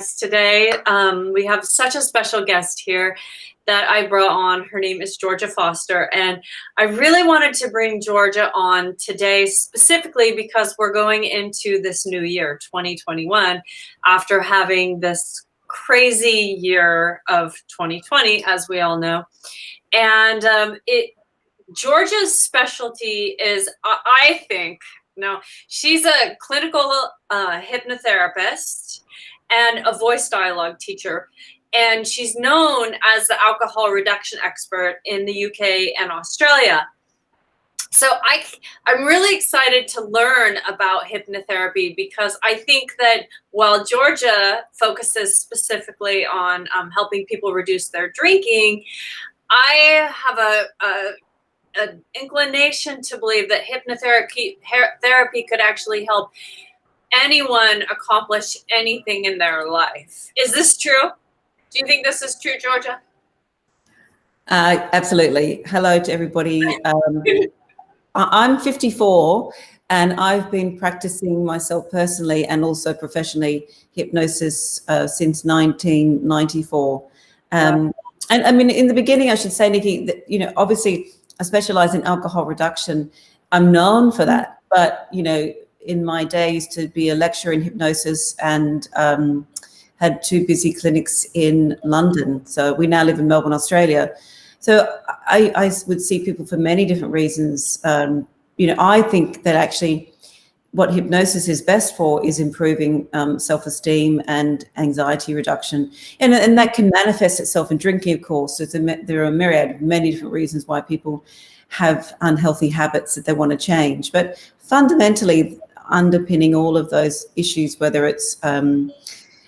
Today. We have such a special guest here that I brought on. Her name is Georgia Foster, and I really wanted to bring Georgia on today specifically because we're going into this new year, 2021, after having this crazy year of 2020, as we all know. And Georgia's specialty is, I think, now she's a clinical hypnotherapist and a voice dialogue teacher. And she's known as the alcohol reduction expert in the UK and Australia. So I'm really excited to learn about hypnotherapy because I think that while Georgia focuses specifically on helping people reduce their drinking, I have an inclination to believe that hypnotherapy could actually help anyone accomplish anything in their life. Is this true? Do you think this is true, Georgia? Absolutely. Hello to everybody. I'm 54 and I've been practicing myself personally and also professionally hypnosis since 1994. And I mean, in the beginning, I should say, Nikki, that, obviously I specialize in alcohol reduction. I'm known for that, but, in my days to be a lecturer in hypnosis and had 2 busy clinics in London. So we now live in Melbourne, Australia. So I would see people for many different reasons. I think that actually what hypnosis is best for is improving self-esteem and anxiety reduction. And that can manifest itself in drinking, of course. So there are a myriad of many different reasons why people have unhealthy habits that they want to change. But fundamentally, underpinning all of those issues, whether it's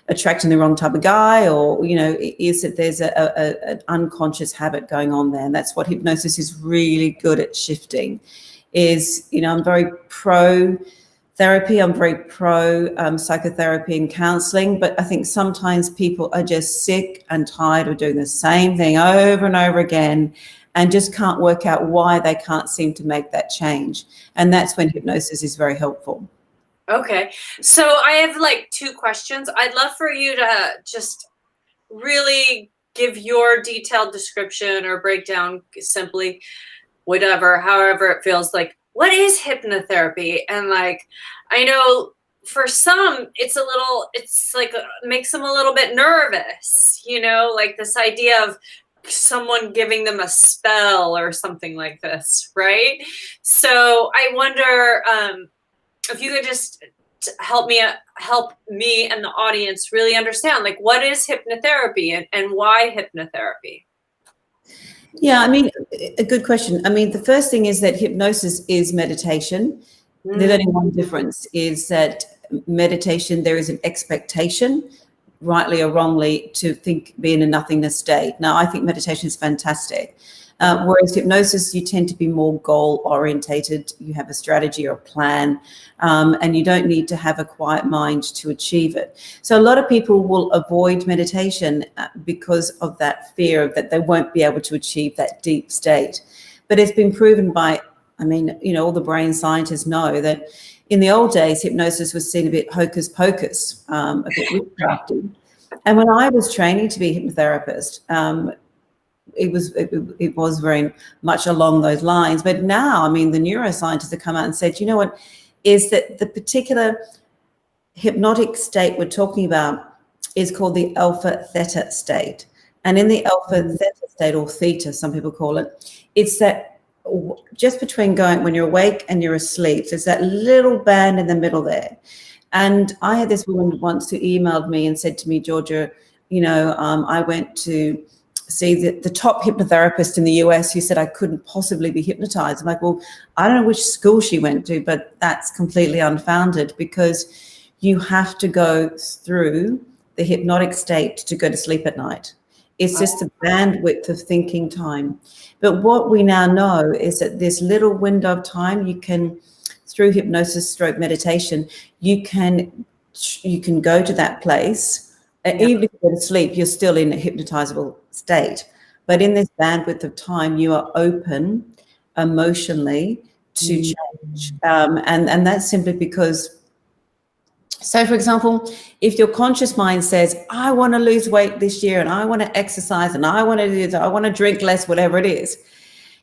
attracting the wrong type of guy or, is that there's an unconscious habit going on there. And that's what hypnosis is really good at shifting is, I'm very pro therapy. I'm very pro psychotherapy and counseling, but I think sometimes people are just sick and tired of doing the same thing over and over again and just can't work out why they can't seem to make that change. And that's when hypnosis is very helpful. Okay. So I have 2 questions. I'd love for you to just really give your detailed description or breakdown simply, whatever, however it feels like. What is hypnotherapy? And I know for some, it's makes them a little bit nervous, this idea of someone giving them a spell or something like this, right? So I wonder if you could just help me and the audience really understand, what is hypnotherapy and why hypnotherapy? Yeah, I mean, a good question. I mean, the first thing is that hypnosis is meditation. There's only one difference is that meditation, there is an expectation, rightly or wrongly, to be in a nothingness state. Now, I think meditation is fantastic. Whereas hypnosis, you tend to be more goal orientated. You have a strategy or a plan, and you don't need to have a quiet mind to achieve it. So a lot of people will avoid meditation because of that fear of that they won't be able to achieve that deep state. But it's been proven by, all the brain scientists know that in the old days, hypnosis was seen a bit hocus pocus, a bit witchcrafty. And when I was training to be a hypnotherapist, it was very much along those lines. But now, the neuroscientists have come out and said, what is that the particular hypnotic state we're talking about is called the alpha theta state. And in the alpha theta state, or theta, some people call it, it's that just between when you're awake and you're asleep, there's that little band in the middle there. And I had this woman once who emailed me and said to me, Georgia, I went to see the top hypnotherapist in the US who said I couldn't possibly be hypnotized. I'm like, well, I don't know which school she went to, but that's completely unfounded because you have to go through the hypnotic state to go to sleep at night. It's just the bandwidth of thinking time. But what we now know is that this little window of time, you can, through hypnosis stroke meditation, you can go to that place. Even if you go to sleep, you're still in a hypnotizable state. But in this bandwidth of time, you are open emotionally to change. And that's simply because So, for example, if your conscious mind says, I want to lose weight this year and I want to exercise and I want to do this, I want to drink less, whatever it is,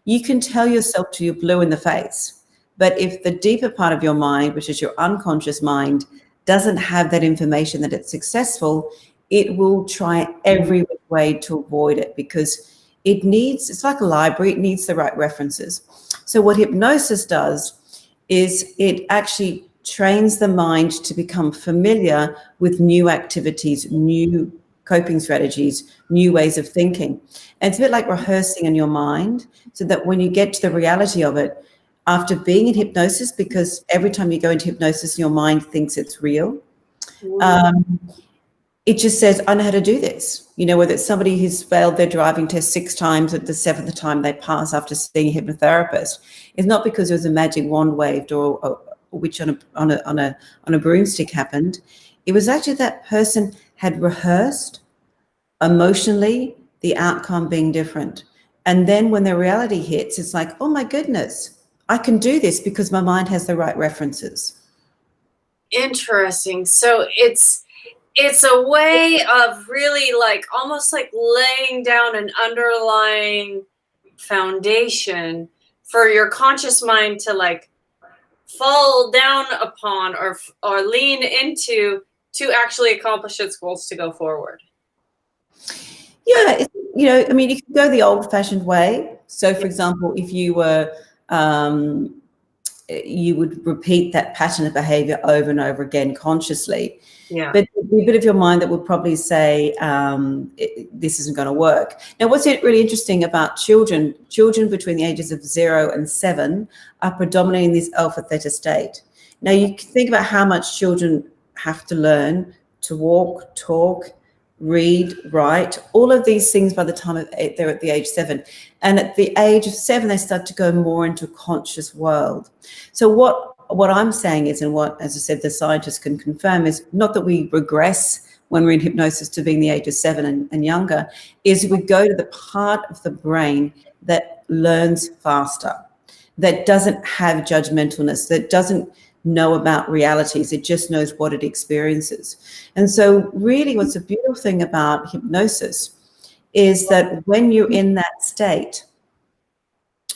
you can tell yourself till you're blue in the face. But if the deeper part of your mind, which is your unconscious mind, doesn't have that information that it's successful, it will try every way to avoid it, because it's like a library, it needs the right references. So what hypnosis does is it actually trains the mind to become familiar with new activities, new coping strategies, new ways of thinking. And it's a bit like rehearsing in your mind, so that when you get to the reality of it, after being in hypnosis, because every time you go into hypnosis, your mind thinks it's real. It just says, I know how to do this. You know, whether it's somebody who's failed their driving test 6 times, at the 7th time they pass after seeing a hypnotherapist, it's not because there was a magic wand waved or a witch on a broomstick happened. It was actually that person had rehearsed emotionally the outcome being different. And then when the reality hits, it's like, oh my goodness, I can do this because my mind has the right references. Interesting. So it's a way of really like almost like laying down an underlying foundation for your conscious mind to like fall down upon or lean into to actually accomplish its goals to go forward. Yeah, you know, I mean, you can go the old-fashioned way. So, for example, if you were, you would repeat that pattern of behavior over and over again consciously. Yeah. But there'd be a bit of your mind that would probably say, this isn't going to work. Now, what's really interesting about children between the ages of 0 and 7 are predominating in this alpha theta state. Now, you can think about how much children have to learn to walk, talk, read, write, all of these things by the time they're at the age 7. And at the age of 7, they start to go more into a conscious world. So what I'm saying is, and what, as I said, the scientists can confirm, is not that we regress when we're in hypnosis to being the age of 7 and younger, is we go to the part of the brain that learns faster, that doesn't have judgmentalness, that doesn't know about realities, it just knows what it experiences. And so really what's a beautiful thing about hypnosis is that when you're in that state,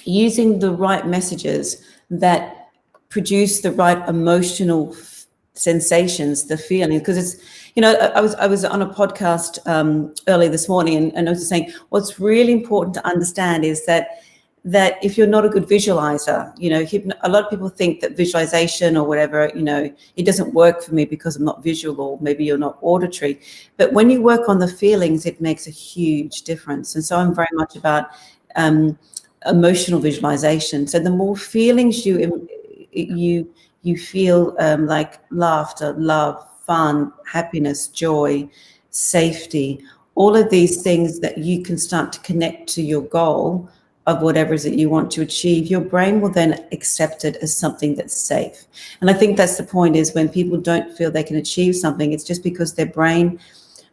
using the right messages that produce the right emotional sensations, the feeling, because it's, you know, I was on a podcast early this morning, and I was saying what's really important to understand is that if you're not a good visualizer, you know, a lot of people think that visualization or whatever, you know, it doesn't work for me because I'm not visual, or maybe you're not auditory. But when you work on the feelings, it makes a huge difference. And so I'm very much about emotional visualization. So the more feelings you feel, like laughter, love, fun, happiness, joy, safety, all of these things that you can start to connect to your goal of whatever it is that you want to achieve, your brain will then accept it as something that's safe. And I think that's the point, is when people don't feel they can achieve something, it's just because their brain,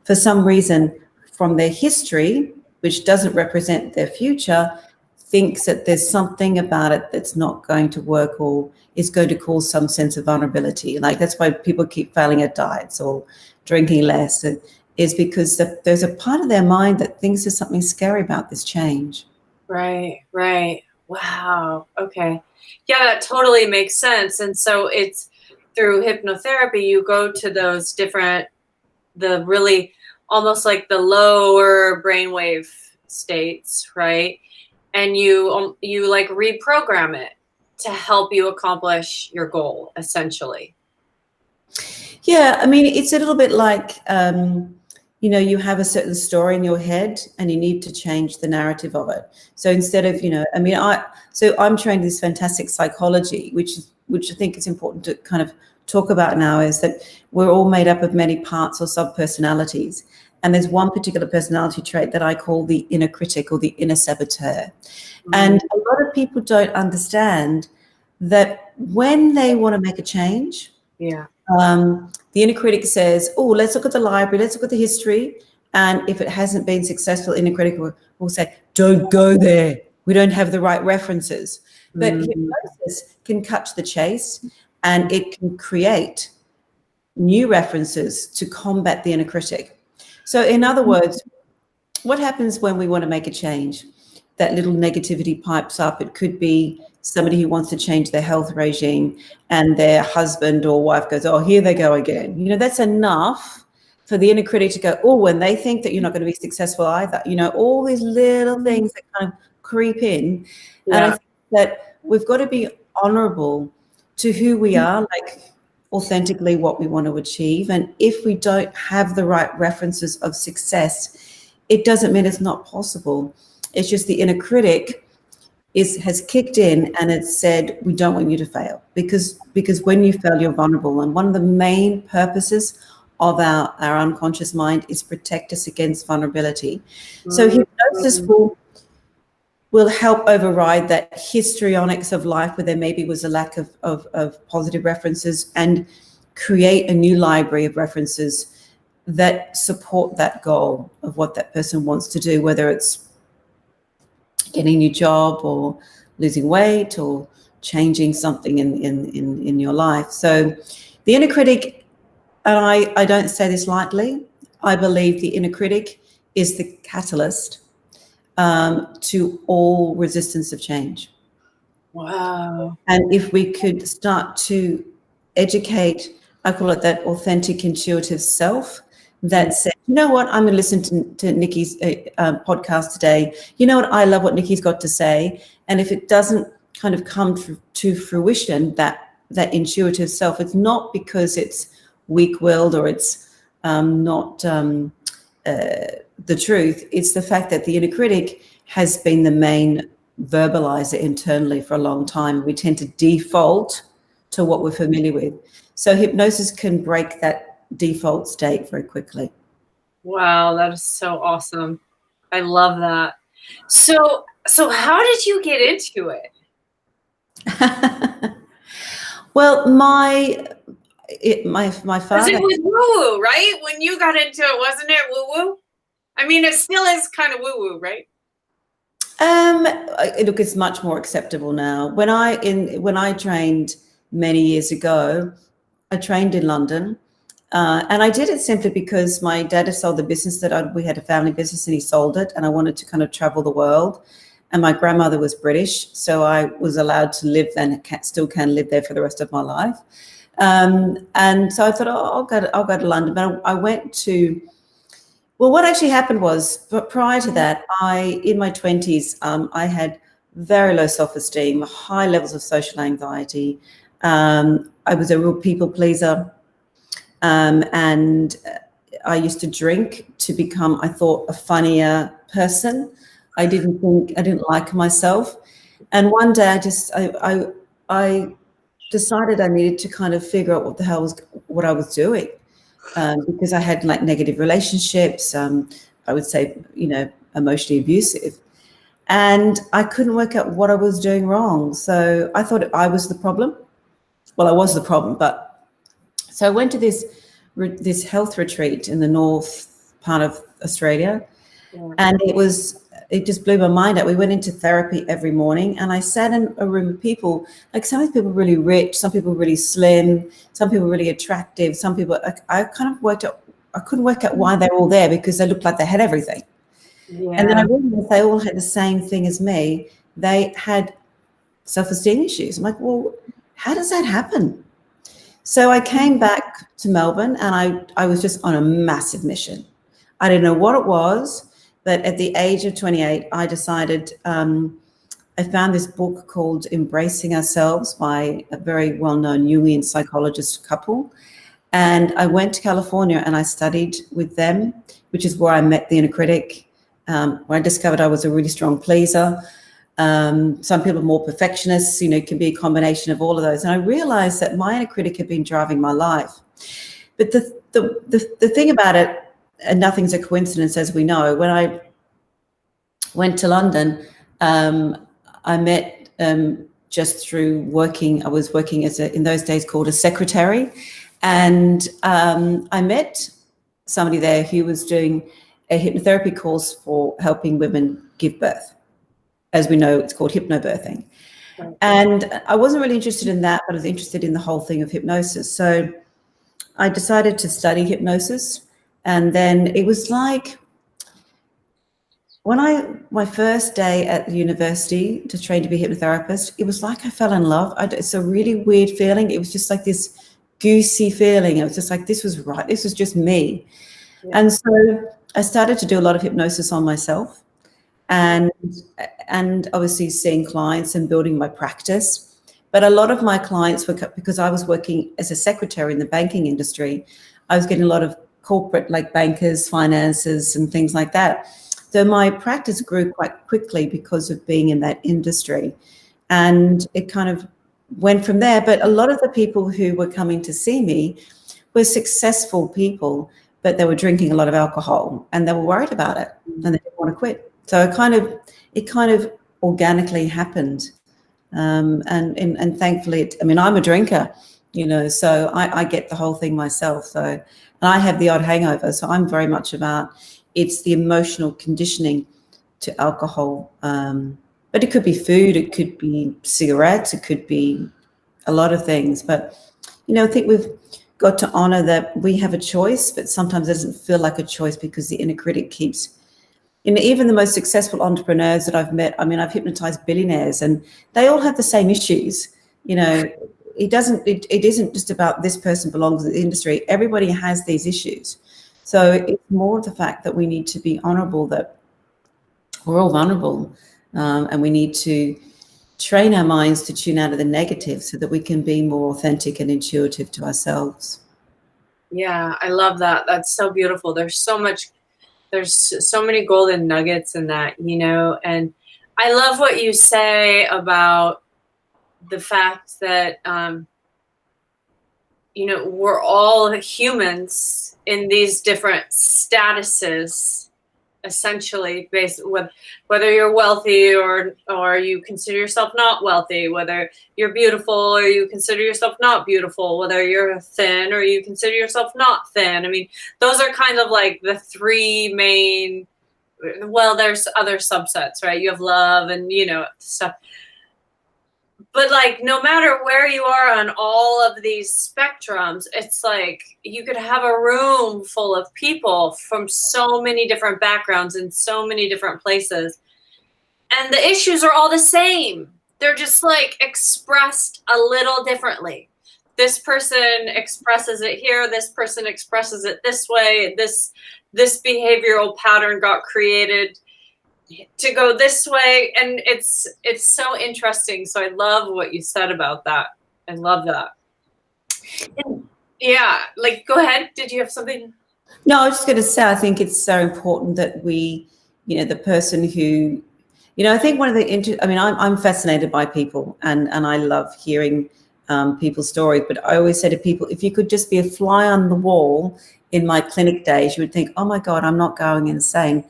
for some reason, from their history, which doesn't represent their future, thinks that there's something about it that's not going to work or is going to cause some sense of vulnerability. Like that's why people keep failing at diets or drinking less, is because there's a part of their mind that thinks there's something scary about this change. Right. Wow. Okay. Yeah, that totally makes sense. And so it's through hypnotherapy, you go to those different, the really almost like the lower brainwave states, right? And you like reprogram it to help you accomplish your goal, essentially. Yeah, I mean, it's a little bit like, you know, you have a certain story in your head and you need to change the narrative of it. So instead of, you know, I mean, I'm trained in this fantastic psychology, which I think is important to kind of talk about now, is that we're all made up of many parts or sub-personalities. And there's one particular personality trait that I call the inner critic or the inner saboteur. Mm-hmm. And a lot of people don't understand that when they want to make a change, the inner critic says, oh, let's look at the library, let's look at the history. And if it hasn't been successful, inner critic will say, don't go there. We don't have the right references. But hypnosis can cut to the chase, and it can create new references to combat the inner critic. So in other words, what happens when we want to make a change? That little negativity pipes up. It could be somebody who wants to change their health regime and their husband or wife goes, oh, here they go again. You know, that's enough for the inner critic to go, oh, and they think that you're not going to be successful either. You know, all these little things that kind of creep in. Yeah. And I think that we've got to be honorable to who we are, like authentically what we want to achieve. And if we don't have the right references of success, it doesn't mean it's not possible. It's just the inner critic has kicked in and it's said, we don't want you to fail, because when you fail, you're vulnerable. And one of the main purposes of our unconscious mind is protect us against vulnerability. So hypnosis will help override that histrionics of life where there maybe was a lack of positive references, and create a new library of references that support that goal of what that person wants to do, whether it's getting a new job or losing weight or changing something in your life. So the inner critic, and I don't say this lightly, I believe the inner critic is the catalyst to all resistance of change. Wow. And if we could start to educate, I call it that authentic, intuitive self, that said, you know what, I'm going to listen to Nikki's podcast today. You know what, I love what Nikki's got to say. And if it doesn't kind of come to fruition, that intuitive self, it's not because it's weak-willed or it's not the truth. It's the fact that the inner critic has been the main verbalizer internally for a long time. We tend to default to what we're familiar with. So hypnosis can break that default state very quickly. Wow, that is so awesome. I love that. So how did you get into it? Well, my father. It was woo-woo, right? When you got into it, wasn't it woo-woo? I mean, it still is kind of woo-woo, right? Look, it's much more acceptable now. When I trained many years ago, I trained in London. And I did it simply because my dad had sold the business we had a family business, and he sold it, and I wanted to kind of travel the world. And my grandmother was British, so I was allowed to live and still can live there for the rest of my life. And so I thought, I'll go to London. But I went to, well, what actually happened was, but prior to that, in my 20s, I had very low self-esteem, high levels of social anxiety. I was a real people pleaser. And I used to drink to become, I thought, a funnier person. I didn't like myself. And one day I decided I needed to kind of figure out what I was doing, because I had like negative relationships. I would say, emotionally abusive, and I couldn't work out what I was doing wrong. So I thought I was the problem. Well, I was the problem, but so I went to this health retreat in the north part of Australia, and it just blew my mind out. We went into therapy every morning, and I sat in a room of people, like some of these people really rich, some people really slim, some people really attractive, some people, I kind of I couldn't work out why they're all there, because they looked like they had everything. Yeah. And then I realized they all had the same thing as me. They had self-esteem issues. I'm like, well, how does that happen? So I came back to Melbourne, and I was just on a massive mission. I didn't know what it was, but at the age of 28, I decided, I found this book called Embracing Ourselves by a very well-known Jungian psychologist couple. And I went to California and I studied with them, which is where I met the inner critic, where I discovered I was a really strong pleaser. Some people are more perfectionists, it can be a combination of all of those. And I realized that my inner critic had been driving my life. But the thing about it, and nothing's a coincidence, as we know, when I went to London, I met just through working, I was working as in those days called a secretary. And I met somebody there who was doing a hypnotherapy course for helping women give birth. As we know, it's called hypnobirthing. Right. And I wasn't really interested in that, but I was interested in the whole thing of hypnosis. So I decided to study hypnosis, and then it was like my first day at the university to train to be a hypnotherapist, it was like I fell in love. It's a really weird feeling. It was just like this goosey feeling. It was just like, this was right. This was just me. Yeah. And so I started to do a lot of hypnosis on myself, and obviously seeing clients and building my practice. But a lot of my clients were, because I was working as a secretary in the banking industry, I was getting a lot of corporate, like bankers, finances, and things like that. So my practice grew quite quickly because of being in that industry, and it kind of went from there. But a lot of the people who were coming to see me were successful people, but they were drinking a lot of alcohol and they were worried about it and they didn't want to quit. So it kind of organically happened. And thankfully, I mean, I'm a drinker, so I get the whole thing myself. So, and I have the odd hangover. So I'm very much about, it's the emotional conditioning to alcohol. But it could be food, it could be cigarettes, it could be a lot of things. But, I think we've got to honor that we have a choice, but sometimes it doesn't feel like a choice because the inner critic keeps, even the most successful entrepreneurs that I've met, I mean, I've hypnotized billionaires and they all have the same issues. It isn't just about this person belongs to the industry. Everybody has these issues. So it's more the fact that we need to be honorable, that we're all vulnerable, and we need to train our minds to tune out of the negative so that we can be more authentic and intuitive to ourselves. Yeah, I love that. That's so beautiful. There's so many golden nuggets in that, and I love what you say about the fact that, we're all humans in these different statuses, essentially, based with whether you're wealthy or you consider yourself not wealthy, whether you're beautiful or you consider yourself not beautiful, whether you're thin or you consider yourself not thin. I mean, those are kind of like the three main, well, there's other subsets, right? You have love and, stuff. But like, no matter where you are on all of these spectrums, it's like you could have a room full of people from so many different backgrounds in so many different places. And the issues are all the same. They're just like expressed a little differently. This person expresses it here. This person expresses it this way. This behavioral pattern got created to go this way, and it's so interesting. So I love what you said about that. I love that. And yeah, like, go ahead. Did you have something? No, I was just going to say, I think it's so important that we, the person who, I think one of the, I'm fascinated by people, and I love hearing people's stories, but I always say to people, if you could just be a fly on the wall in my clinic days, you would think, oh my God, I'm not going insane.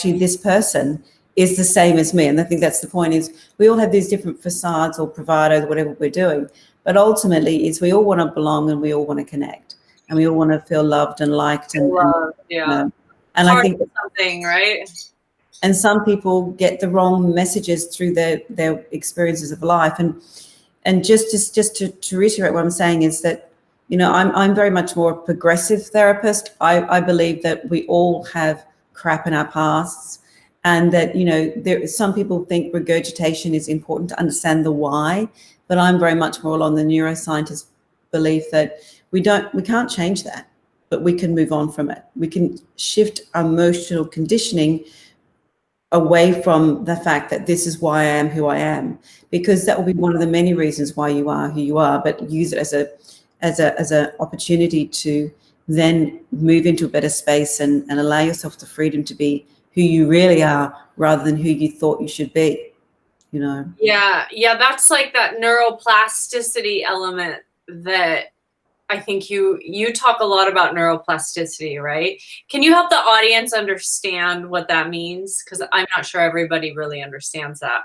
This person is the same as me. And I think that's the point, is we all have these different facades or bravado, whatever we're doing. But ultimately, is we all want to belong and we all want to connect and we all want to feel loved and liked. And and I think something, right? And some people get the wrong messages through their experiences of life. And just to reiterate what I'm saying is that, I'm very much more a progressive therapist. I believe that we all have crap in our pasts, and that some people think regurgitation is important to understand the why, but I'm very much more along the neuroscientist belief that we can't change that, but we can move on from it. We can shift our emotional conditioning away from the fact that this is why I am who I am, because that will be one of the many reasons why you are who you are, but use it as a opportunity to then move into a better space and allow yourself the freedom to be who you really are rather than who you thought you should be, Yeah, that's like that neuroplasticity element that I think you talk a lot about neuroplasticity, right? Can you help the audience understand what that means? Because I'm not sure everybody really understands that.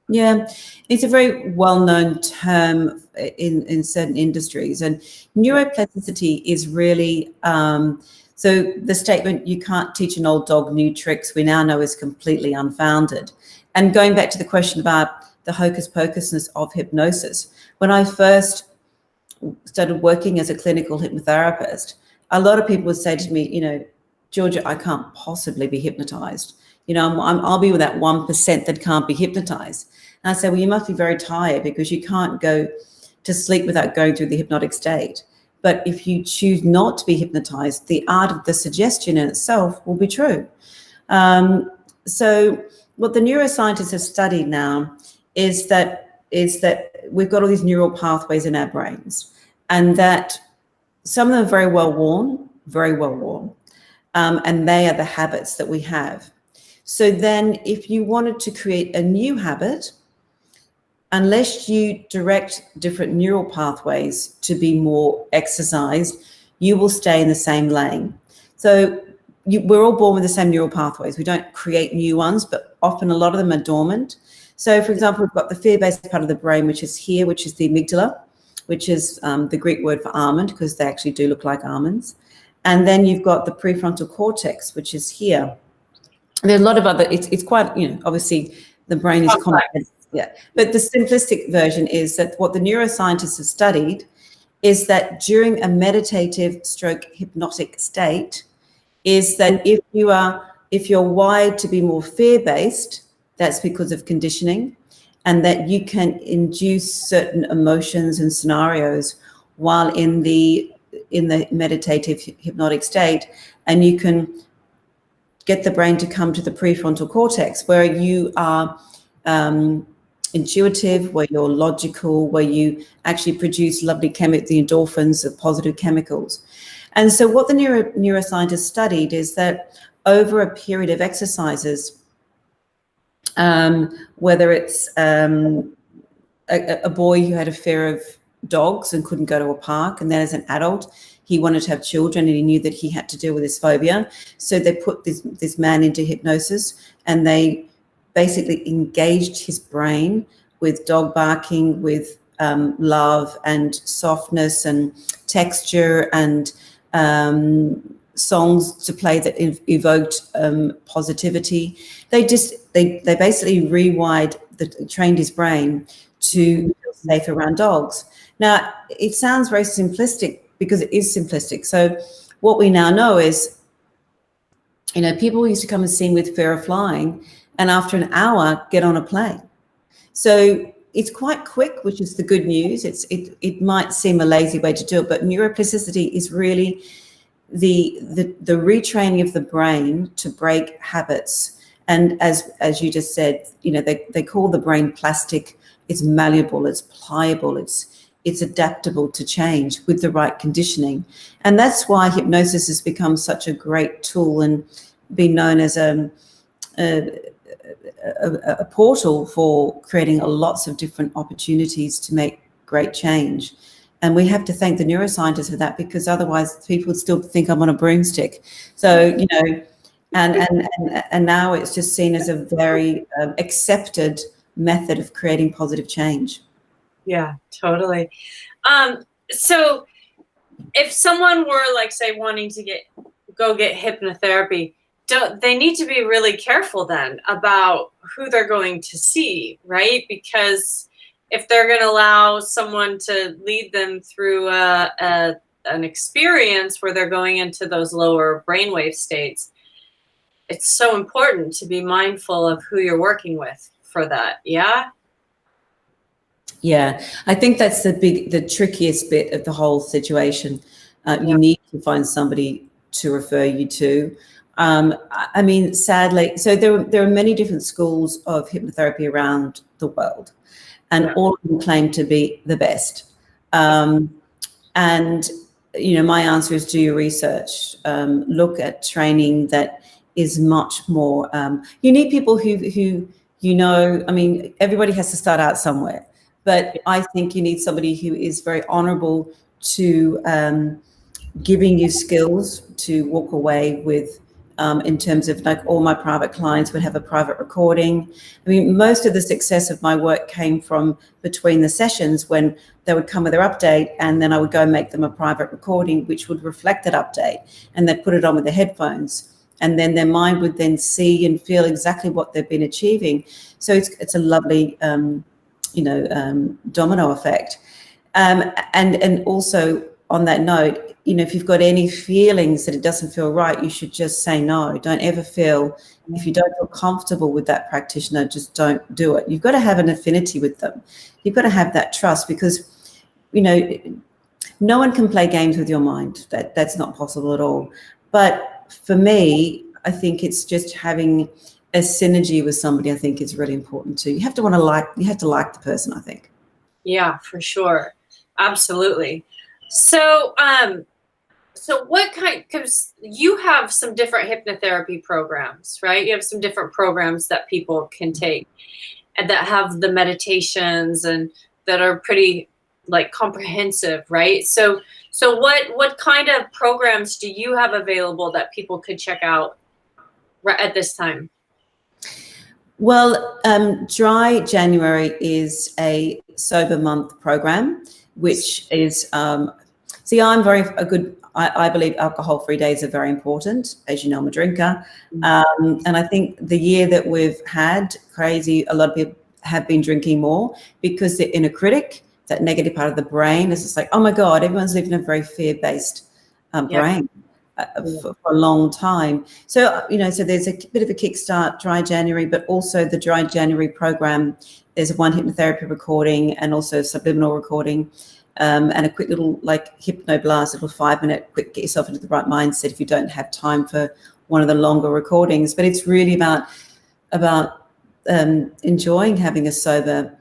Yeah, it's a very well-known term in certain industries, and neuroplasticity is really so the statement, you can't teach an old dog new tricks, we now know is completely unfounded. And going back to the question about the hocus pocusness of hypnosis, when I first started working as a clinical hypnotherapist, a lot of people would say to me, Georgia, I can't possibly be hypnotized. I'll be with that 1% that can't be hypnotized. And I say, well, you must be very tired because you can't go to sleep without going through the hypnotic state. But if you choose not to be hypnotized, the art of the suggestion in itself will be true. So what the neuroscientists have studied now is that we've got all these neural pathways in our brains, and that some of them are very well worn, and they are the habits that we have. So then if you wanted to create a new habit, unless you direct different neural pathways to be more exercised, you will stay in the same lane. So we're all born with the same neural pathways. We don't create new ones, but often a lot of them are dormant. So, for example, we've got the fear-based part of the brain, which is here, which is the amygdala, which is the Greek word for almond, because they actually do look like almonds. And then you've got the prefrontal cortex, which is here. And there's a lot of other, it's quite, obviously the brain is complex. Yeah. But the simplistic version is that what the neuroscientists have studied is that during a meditative stroke hypnotic state, is that if you're wired to be more fear-based, that's because of conditioning, and that you can induce certain emotions and scenarios while in the meditative hypnotic state, and you can get the brain to come to the prefrontal cortex, where you are intuitive, where you're logical, where you actually produce lovely the endorphins, the positive chemicals. And so what the neuroscientists studied is that over a period of exercises, whether it's a boy who had a fear of dogs and couldn't go to a park, and then as an adult, he wanted to have children and he knew that he had to deal with his phobia. So they put this man into hypnosis, and they basically engaged his brain with dog barking, with love and softness and texture and songs to play that evoked positivity. They basically trained his brain to feel safe around dogs. Now, it sounds very simplistic because it is simplistic. So what we now know is, people used to come and see me with fear of flying, and after an hour get on a plane. So it's quite quick, which is the good news. It might seem a lazy way to do it, but neuroplasticity is really the retraining of the brain to break habits. And as you just said, they call the brain plastic. It's malleable, it's pliable, it's adaptable to change with the right conditioning. And that's why hypnosis has become such a great tool and been known as a portal for creating lots of different opportunities to make great change. And we have to thank the neuroscientists for that, because otherwise people would still think I'm on a broomstick. So, and now it's just seen as a very accepted method of creating positive change. Yeah, totally. So if someone were, like, say, wanting to go get hypnotherapy, they need to be really careful then about who they're going to see, right? Because if they're going to allow someone to lead them through an experience where they're going into those lower brainwave states, it's so important to be mindful of who you're working with for that. Yeah. Yeah, I think that's the trickiest bit of the whole situation. You need to find somebody to refer you to. I mean, sadly, so there are many different schools of hypnotherapy around the world, and all of them claim to be the best. And my answer is do your research. Look at training that is much more. You need people who I mean, everybody has to start out somewhere. But I think you need somebody who is very honorable to giving you skills to walk away with, in terms of, like, all my private clients would have a private recording. I mean, most of the success of my work came from between the sessions, when they would come with their update, and then I would go and make them a private recording, which would reflect that update, and they'd put it on with their headphones. And then their mind would then see and feel exactly what they've been achieving. So it's a lovely, domino effect. And also on that note, you know, if you've got any feelings that it doesn't feel right, you should just say no. Don't ever feel, if you don't feel comfortable with that practitioner, just don't do it. You've got to have an affinity with them. You've got to have that trust, because, you know, no one can play games with your mind. That's not possible at all. But for me, I think it's just having a synergy with somebody, I think, is really important too. You have to like the person, I think. Yeah, for sure. Absolutely. So, so what kind, because you have some different hypnotherapy programs, right? You have some different programs that people can take and that have the meditations and that are pretty like comprehensive, right? So what kind of programs do you have available that people could check out right at this time? Well, Dry January is a sober month program, which is, see, I believe alcohol-free days are very important. As you know, I'm a drinker. And I think the year that we've had, crazy, a lot of people have been drinking more because they're in a critic, that negative part of the brain is just like, oh my God, everyone's living a very fear-based brain. For a long time. So, you know, so there's a bit of a kickstart, Dry January, but also the Dry January program, there's one hypnotherapy recording and also subliminal recording, and a quick little like hypnoblast, little 5-minute quick, get yourself into the right mindset if you don't have time for one of the longer recordings. But it's really about enjoying having a sober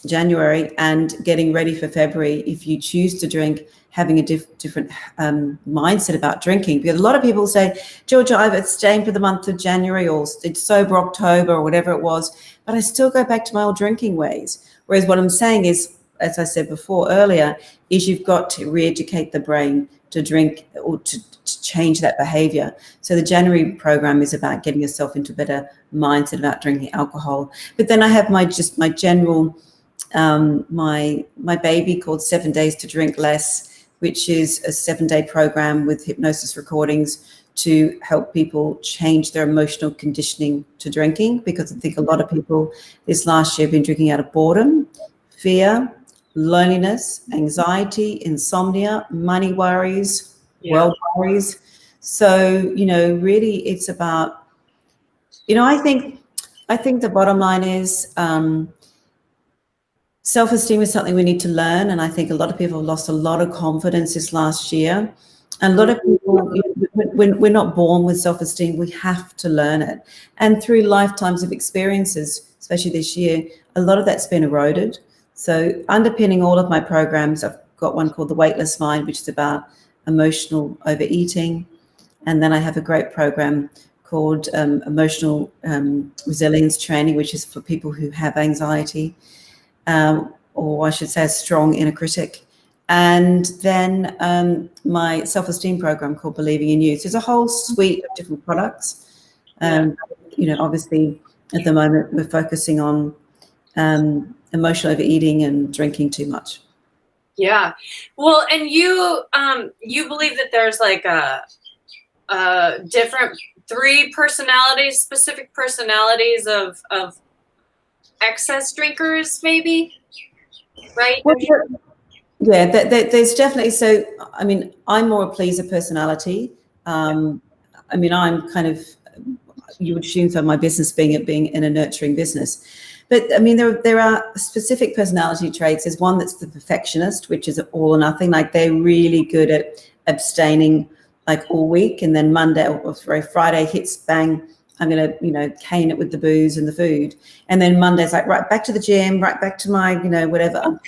January and getting ready for February. If you choose to drink, having a different mindset about drinking, because a lot of people say, Georgia, I've abstained for the month of January, or it's sober October, or whatever it was, but I still go back to my old drinking ways. Whereas what I'm saying is, as I said before earlier, is you've got to re-educate the brain to drink or to change that behavior. So the January program is about getting yourself into a better mindset about drinking alcohol. But then I have my general my baby called 7 Days to Drink Less, which is a 7-day program with hypnosis recordings to help people change their emotional conditioning to drinking, because I think a lot of people this last year have been drinking out of boredom, fear, loneliness, anxiety, insomnia, money worries, world worries. So, you know, really it's about, you know, I think the bottom line is, self-esteem is something we need to learn, and I think a lot of people have lost a lot of confidence this last year. And a lot of people, you know, we're not born with self-esteem, we have to learn it. And through lifetimes of experiences, especially this year, a lot of that's been eroded. So underpinning all of my programs, I've got one called The Weightless Mind, which is about emotional overeating. And then I have a great program called Emotional Resilience Training, which is for people who have anxiety. Or I should say a strong inner critic. And then my self-esteem program called Believing in You. So there's a whole suite of different products. You know, obviously at the moment we're focusing on emotional overeating and drinking too much. Yeah. Well, and you believe that there's like a different specific personalities of excess drinkers, maybe, right? Well, yeah, there's definitely. So, I mean, I'm more a pleaser personality. I mean, I'm kind of, you would assume so, my business being in a nurturing business. But I mean, there are specific personality traits. There's one that's the perfectionist, which is all or nothing. Like they're really good at abstaining like all week, and then Monday or Friday hits, bang, I'm going to, you know, cane it with the booze and the food. And then Monday's like, right back to the gym, right back to my, you know, whatever.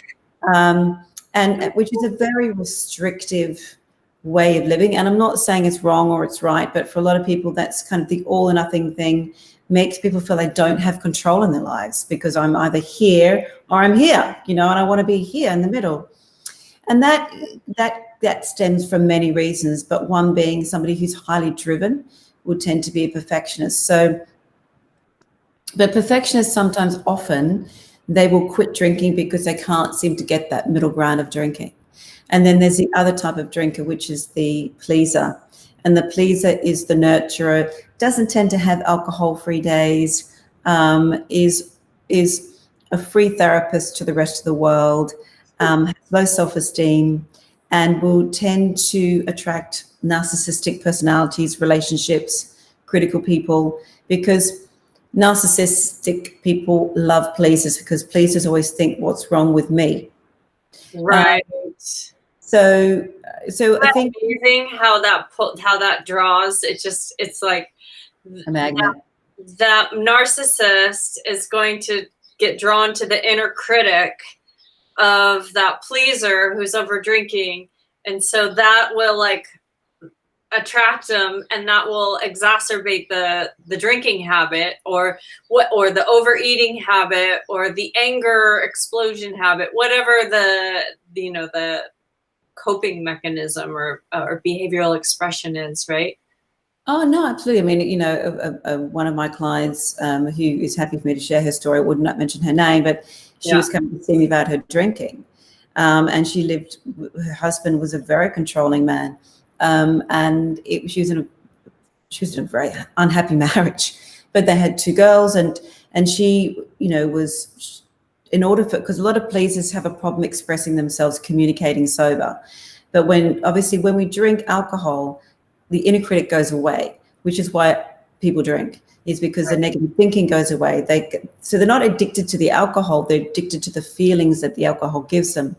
And which is a very restrictive way of living. And I'm not saying it's wrong or it's right, but for a lot of people, that's kind of the all or nothing thing, makes people feel they don't have control in their lives, because I'm either here or I'm here, you know, and I want to be here in the middle. And that stems from many reasons, but one being somebody who's highly driven would tend to be a perfectionist. So, but perfectionists sometimes, often, they will quit drinking because they can't seem to get that middle ground of drinking. And then there's the other type of drinker, which is the pleaser. And the pleaser is the nurturer, doesn't tend to have alcohol-free days, is a free therapist to the rest of the world, has low self-esteem, and will tend to attract narcissistic personalities, relationships, critical people, because narcissistic people love pleasers, because pleasers always think, what's wrong with me? Right. So I think amazing how that draws. It's like a magnet. That narcissist is going to get drawn to the inner critic of that pleaser who's over drinking, and so that will like attract them, and that will exacerbate the drinking habit, or the overeating habit, or the anger explosion habit, whatever the coping mechanism or behavioral expression is, right? Oh, no, absolutely. I mean, one of my clients who is happy for me to share her story, would not mention her name, but she was coming to see me about her drinking. And her husband was a very controlling man. And she was in a very unhappy marriage, but they had 2 girls, and she, was, in order for, because a lot of pleasers have a problem expressing themselves, communicating sober. But when we drink alcohol, the inner critic goes away, which is why people drink, is because the negative thinking goes away. So they're not addicted to the alcohol, they're addicted to the feelings that the alcohol gives them.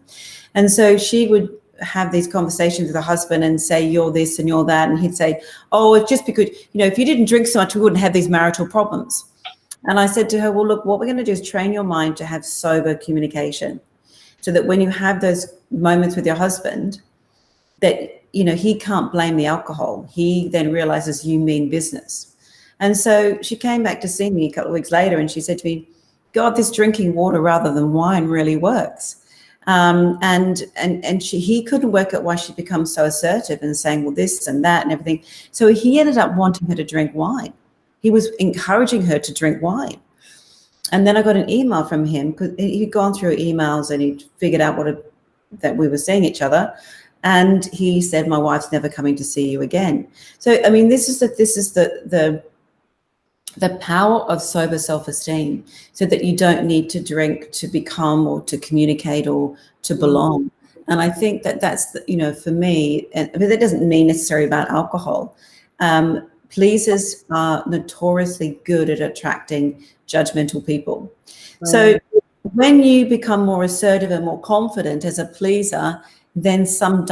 And so she would have these conversations with her husband and say, you're this and you're that. And he'd say, oh, it's just because, if you didn't drink so much, we wouldn't have these marital problems. And I said to her, well, look, what we're going to do is train your mind to have sober communication, so that when you have those moments with your husband, that he can't blame the alcohol. He then realizes you mean business. And so she came back to see me a couple of weeks later, and she said to me, God, this drinking water rather than wine really works. And he couldn't work out why she'd become so assertive and saying, well, this and that and everything. So he ended up wanting her to drink wine. He was encouraging her to drink wine. And then I got an email from him, because he'd gone through emails and he'd figured out that we were seeing each other. And he said, my wife's never coming to see you again. So, I mean, this is the power of sober self-esteem, so that you don't need to drink to become or to communicate or to belong. And I think that's, for me, but that doesn't mean necessarily about alcohol. Pleasers are notoriously good at attracting judgmental people. Right. So when you become more assertive and more confident as a pleaser, then some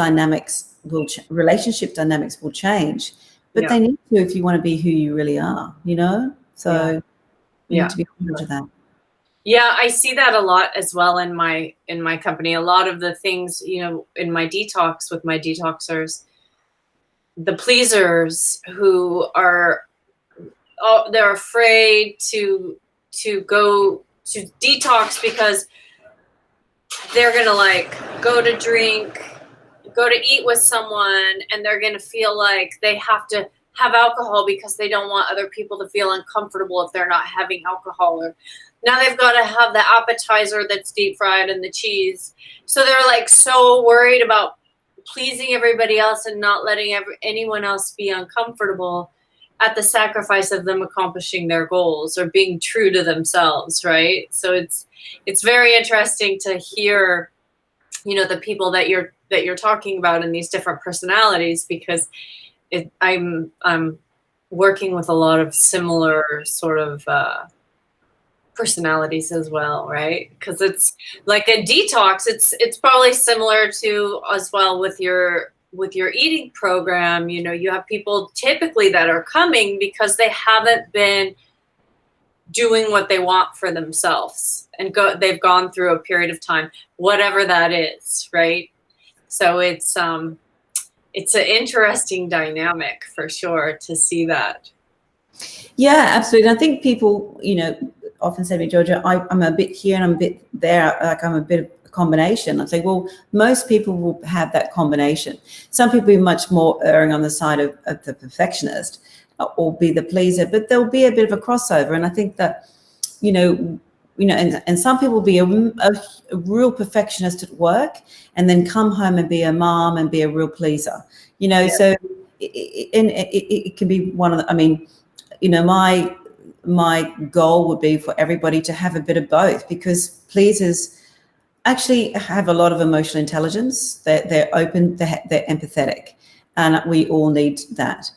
relationship dynamics will change. But they need to, if you want to be who you really are, So you need to be conscious of that. Yeah, I see that a lot as well in my company. A lot of the things, in my detox with my detoxers, the pleasers who are, they're afraid to go to detox because they're going to go to drink, go to eat with someone, and they're going to feel like they have to have alcohol because they don't want other people to feel uncomfortable if they're not having alcohol. Or now they've got to have the appetizer that's deep fried and the cheese. So they're so worried about pleasing everybody else and not letting anyone else be uncomfortable at the sacrifice of them accomplishing their goals or being true to themselves, right? So it's very interesting to hear, the people that you're talking about in these different personalities, because I'm working with a lot of similar sort of personalities as well, right? Because it's like a detox. It's probably similar to as well with your eating program. You have people typically that are coming because they haven't been doing what they want for themselves, and they've gone through a period of time, whatever that is, right? So it's an interesting dynamic for sure to see that. Yeah, absolutely. I think people, often say to me, Georgia, I'm a bit here and I'm a bit there, I'm a bit of a combination. I'd say, well, most people will have that combination. Some people are much more erring on the side of the perfectionist or be the pleaser, but there'll be a bit of a crossover. And I think that, and some people will be a real perfectionist at work and then come home and be a mom and be a real pleaser, so it can be one of the, my goal would be for everybody to have a bit of both, because pleasers, actually have a lot of emotional intelligence. They're open, they're empathetic, and we all need that.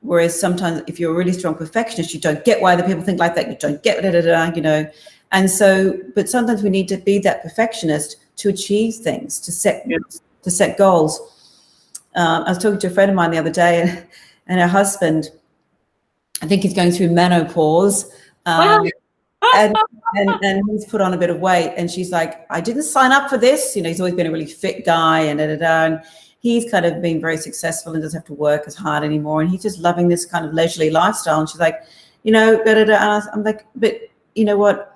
Whereas sometimes if you're a really strong perfectionist, you don't get why other people think like that. You don't get And so, but sometimes we need to be that perfectionist to achieve things, to set goals. I was talking to a friend of mine the other day, and her husband, I think he's going through menopause, and he's put on a bit of weight. And she's like, I didn't sign up for this. He's always been a really fit guy, and he's kind of been very successful and doesn't have to work as hard anymore. And he's just loving this kind of leisurely lifestyle. And she's like, And I'm like, but you know what?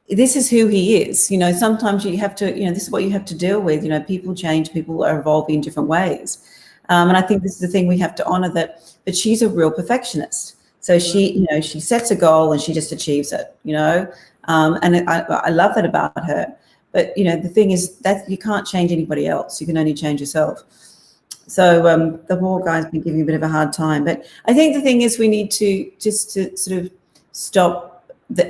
This is who he is. Sometimes you have to, this is what you have to deal with. People change, people are evolving in different ways. And I think this is the thing we have to honor, that she's a real perfectionist. So she sets a goal and she just achieves it, and I love that about her. But, the thing is that you can't change anybody else. You can only change yourself. So the poor guy's been giving a bit of a hard time. But I think the thing is we need to just to sort of stop the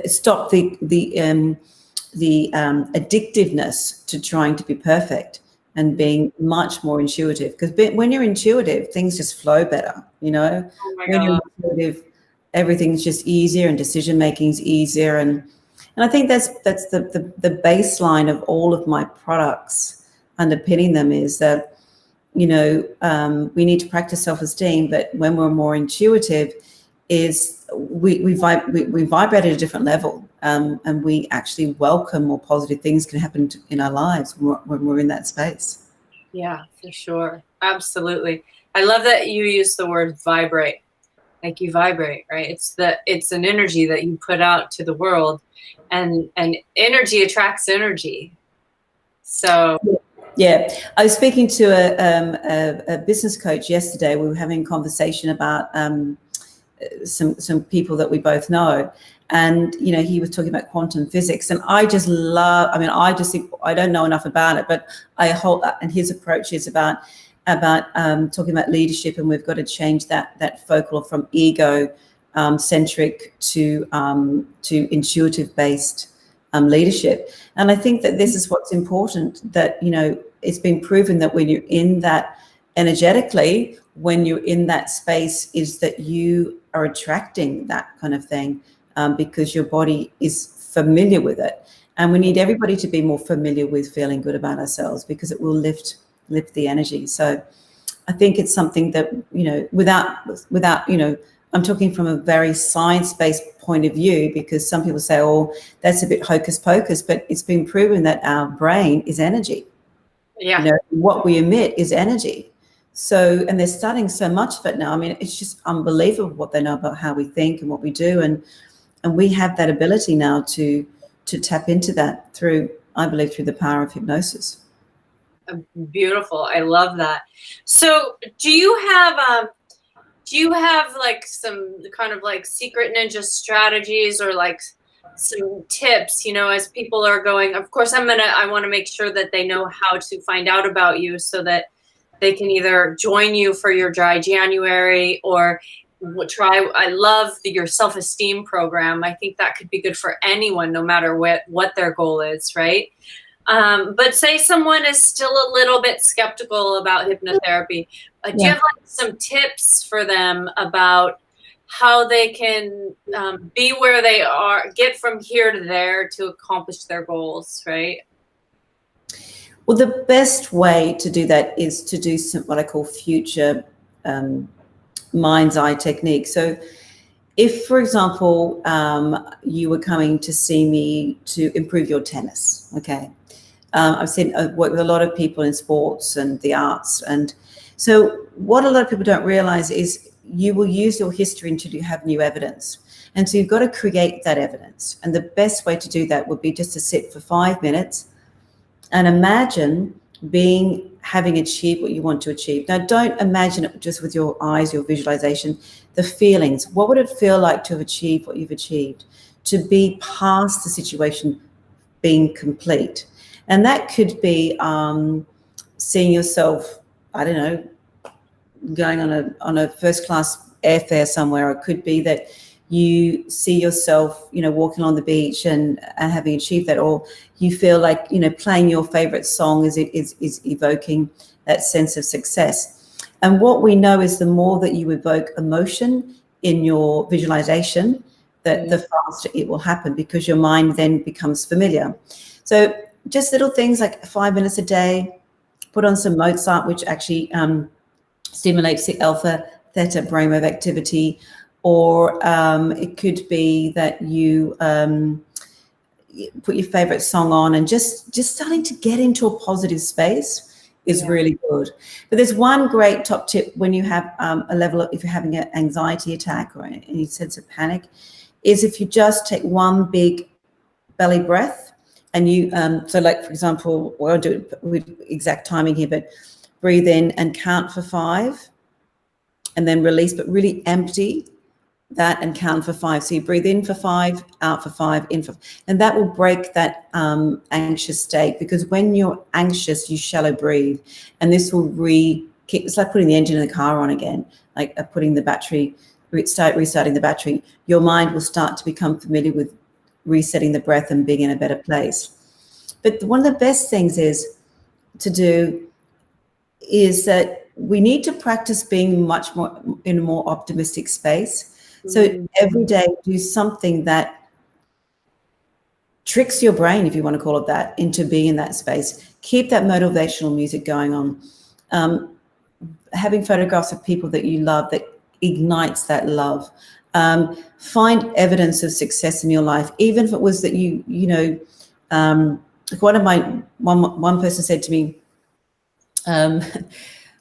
addictiveness to trying to be perfect and being much more intuitive. Because when you're intuitive, things just flow better, when you're intuitive, everything's just easier and decision making is easier. And I think that's the baseline of all of my products. Underpinning them is that, we need to practice self-esteem, but when we're more intuitive, is we vibrate at a different level, and we actually welcome more positive things can happen in our lives when we're in that space. Yeah, for sure. Absolutely. I love that you use the word vibrate. Like you vibrate, right? It's an energy that you put out to the world, and energy attracts energy. So yeah, I was speaking to a business coach yesterday. We were having a conversation about some people that we both know, and he was talking about quantum physics, and I just think I don't know enough about it, but and his approach is about talking about leadership, and we've got to change that focal from ego centric to intuitive based leadership. And I think that this is what's important, that it's been proven that when you're in that energetically, when you're in that space, is that you are attracting that kind of thing, because your body is familiar with it. And we need everybody to be more familiar with feeling good about ourselves, because it will lift the energy. So I think it's something that, without, I'm talking from a very science-based point of view, because some people say, oh, that's a bit hocus pocus, but it's been proven that our brain is energy. Yeah. What we emit is energy. So, and they're studying so much of it now. I mean, it's just unbelievable what they know about how we think and what we do. And we have that ability now to tap into that through, I believe, through the power of hypnosis. Beautiful. I love that. So do you have like some kind of like secret ninja strategies, or like some tips, as people are going? Of course, I want to make sure that they know how to find out about you, so that they can either join you for your dry January or try. I love your self-esteem program. I think that could be good for anyone, no matter what their goal is, right? But say someone is still a little bit skeptical about hypnotherapy. Do you have like some tips for them about how they can be where they are, get from here to there to accomplish their goals, right? Well, the best way to do that is to do what I call future mind's eye technique. So if, for example, you were coming to see me to improve your tennis, okay? I've worked with a lot of people in sports and the arts. And so what a lot of people don't realize is you will use your history until you have new evidence. And so you've got to create that evidence. And the best way to do that would be just to sit for 5 minutes and imagine having achieved what you want to achieve. Now, don't imagine it just with your eyes, your visualization, the feelings. What would it feel like to have achieved what you've achieved? To be past the situation being complete. And that could be seeing yourself, I don't know, going on a first class airfare somewhere. It could be that you see yourself, walking on the beach and having achieved that, or you feel like, playing your favorite song is evoking that sense of success. And what we know is the more that you evoke emotion in your visualization, that the faster it will happen, because your mind then becomes familiar. So just little things like 5 minutes a day, put on some Mozart, which actually stimulates the alpha theta brainwave activity, or it could be that you put your favorite song on, and just starting to get into a positive space is really good. But there's one great top tip when you have a level of, if you're having an anxiety attack or any sense of panic, is if you just take one big belly breath, and you so like, for example, well, I'll do it with exact timing here, but breathe in and count for 5, and then release, but really empty that and count for 5. So you breathe in for 5, out for 5, in for 5. And that will break that anxious state, because when you're anxious, you shallow breathe, and this will kick. It's like putting the engine in the car on again, like putting the battery, restarting the battery. Your mind will start to become familiar with resetting the breath and being in a better place. But one of the best things to do is that we need to practice being much more in a more optimistic space. So every day do something that tricks your brain, if you want to call it that, into being in that space. Keep that motivational music going on. Having photographs of people that you love, that ignites that love. Find evidence of success in your life, even if it was that one person said to me,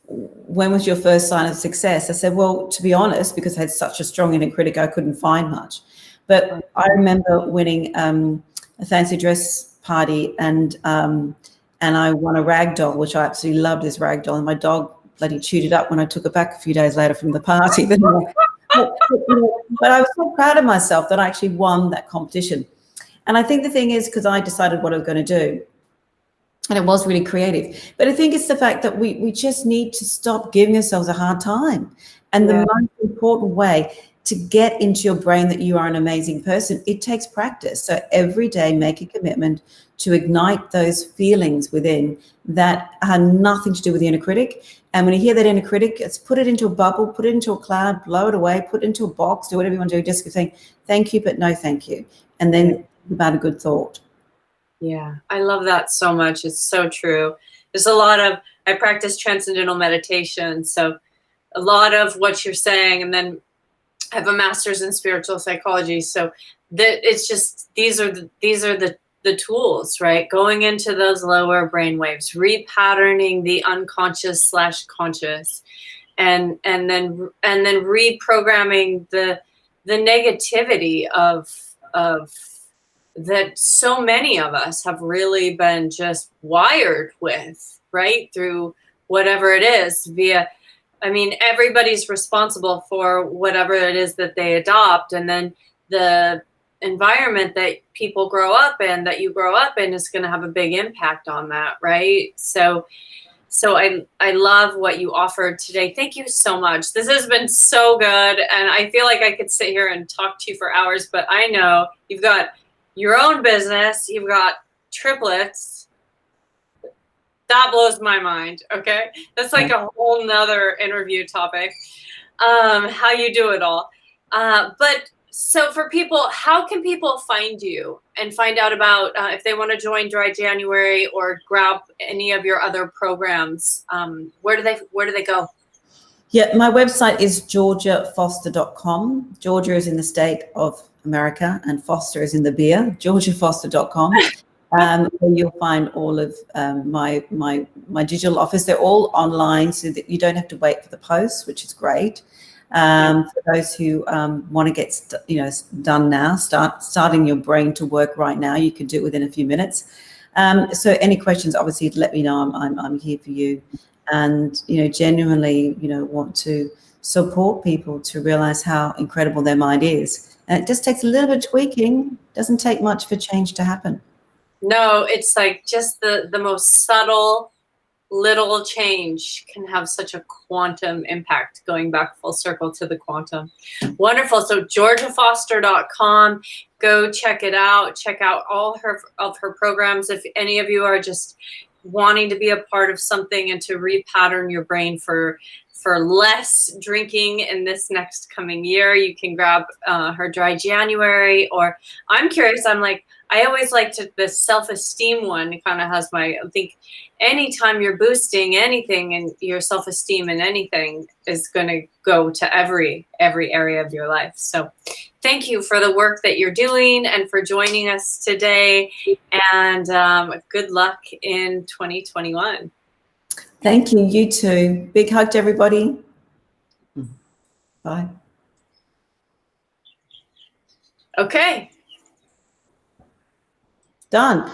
when was your first sign of success? I said, well, to be honest, because I had such a strong inner critic, I couldn't find much. But I remember winning a fancy dress party, and I won a rag doll, which I absolutely loved, this rag doll. And my dog bloody chewed it up when I took it back a few days later from the party. But I was so proud of myself that I actually won that competition. And I think the thing is, because I decided what I was going to do, and it was really creative. But I think it's the fact that we just need to stop giving ourselves a hard time. And the most important way to get into your brain that you are an amazing person, it takes practice. So every day, make a commitment to ignite those feelings within that have nothing to do with the inner critic. And when you hear that inner critic, it's put it into a bubble, put it into a cloud, blow it away, put it into a box, do whatever you want to do. Just saying, thank you, but no thank you. And then think about a good thought. Yeah, I love that so much. It's so true. There's I practice transcendental meditation. So a lot of what you're saying, and then I have a master's in spiritual psychology. So that it's just, these are the tools, right? Going into those lower brain waves, repatterning the unconscious / conscious, and then reprogramming the negativity of that so many of us have really been just wired with, right? Through whatever it is everybody's responsible for whatever it is that they adopt. And then the environment that people grow up in, that you grow up in, is going to have a big impact on that, right? So I love what you offered today. Thank you so much. This has been so good. And I feel like I could sit here and talk to you for hours, but I know you've got your own business, you've got triplets. That blows my mind. Okay. That's like a whole nother interview topic. How you do it all. But so for people, how can people find you and find out about if they want to join Dry January or grab any of your other programs? Where do they go? Yeah, my website is georgiafoster.com. Georgia is in the state of America and Foster is in the beer. georgiafoster.com. You'll find all of my digital office. They're all online, so that you don't have to wait for the posts, which is great. For those who want to get done now, starting your brain to work right now, you can do it within a few minutes. So any questions, obviously, let me know. I'm here for you, and genuinely want to support people to realize how incredible their mind is. And it just takes a little bit of tweaking. Doesn't take much for change to happen. No, it's like just the most subtle little change can have such a quantum impact, going back full circle to the quantum. Wonderful. So georgiafoster.com, go check it out. Check out all of her programs. If any of you are just wanting to be a part of something and to repattern your brain for less drinking in this next coming year, you can grab her Dry January. Or I'm curious, I always liked the self-esteem one. It kind of has I think anytime you're boosting anything, and your self-esteem in anything is going to go to every area of your life. So thank you for the work that you're doing and for joining us today. And good luck in 2021. Thank you. You too. Big hug to everybody. Bye. Okay. Done.